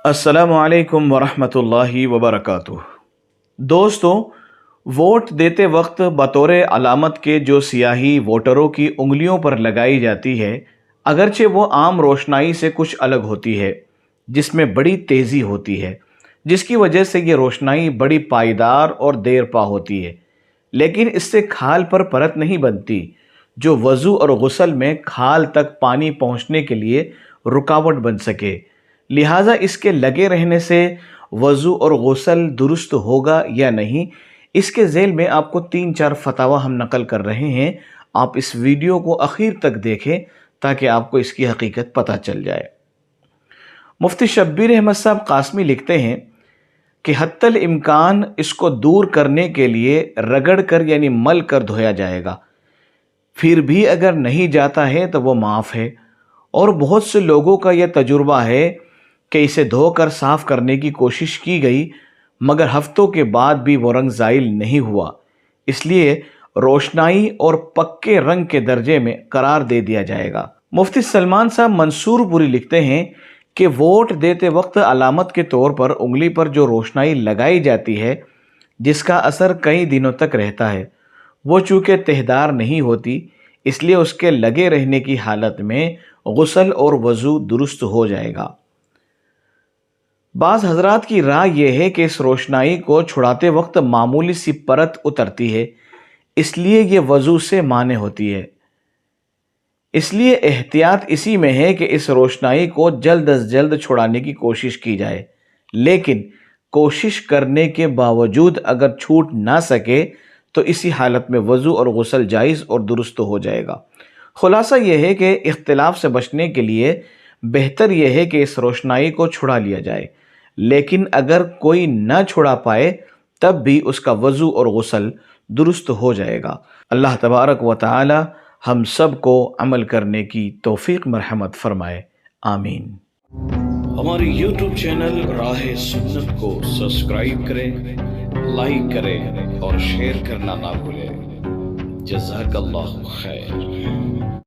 अस्सलामु अलैकुम वरहमतुल्लाहि वबरकातुह। दोस्तों, वोट देते वक्त बतौर अलामत के जो स्याही वोटरों की उंगलियों पर लगाई जाती है, अगरचे वो आम रोशनाई से कुछ अलग होती है, जिसमें बड़ी तेज़ी होती है, जिसकी वजह से ये रोशनाई बड़ी पायदार और देर पा होती है, लेकिन इससे खाल पर परत नहीं बनती जो वज़ू और गुस्ल में खाल तक पानी पहुँचने के लिए रुकावट बन सके। लिहाजा इसके लगे रहने से वज़ू और गुस्ल दुरुस्त होगा या नहीं, इसके ज़ेल में आपको 3-4 फतावा हम नकल कर रहे हैं। आप इस वीडियो को आखिर तक देखें ताकि आपको इसकी हकीकत पता चल जाए। मुफ्ती शब्बीर अहमद साहब कासमी लिखते हैं कि हत्तल इम्कान इसको दूर करने के लिए रगड़ कर यानी मल कर धोया जाएगा, फिर भी अगर नहीं जाता है तो वो माफ़ है। और बहुत से लोगों का यह तजुर्बा है कि इसे धोकर साफ़ करने की कोशिश की गई, मगर हफ्तों के बाद भी वो रंग ज़ाइल नहीं हुआ, इसलिए रोशनाई और पक्के रंग के दर्जे में करार दे दिया जाएगा। मुफ्ती सलमान साहब मंसूरपुरी लिखते हैं कि वोट देते वक्त अलामत के तौर पर उंगली पर जो रोशनाई लगाई जाती है, जिसका असर कई दिनों तक रहता है, वो चूँकि तहदार नहीं होती, इसलिए उसके लगे रहने की हालत में गुस्ल और वज़ू दुरुस्त हो जाएगा। बाज़ हज़रात की राय यह है कि इस रोशनाई को छुड़ाते वक्त मामूली सी परत उतरती है, इसलिए ये वज़ू से माने होती है। इसलिए एहतियात इसी में है कि इस रोशनाई को जल्द अज जल्द छुड़ाने की कोशिश की जाए, लेकिन कोशिश करने के बावजूद अगर छूट ना सके तो इसी हालत में वज़ू और गुस्ल जायज़ और दुरुस्त हो जाएगा। खुलासा यह है कि इख्तिलाफ से बचने के लिए बेहतर यह है कि इस रोशनाई को छुड़ा लिया जाए, लेकिन अगर कोई न छुड़ा पाए तब भी उसका वज़ू और गुस्ल दुरुस्त हो जाएगा। अल्लाह तबारक व तआला हम सब को अमल करने की तौफीक मरहमत फरमाए। आमीन। हमारे YouTube चैनल राहे सुन्नत को सब्सक्राइब करें, लाइक करें और शेयर करना ना भूलें। जज़ाकल्लाहु खैर।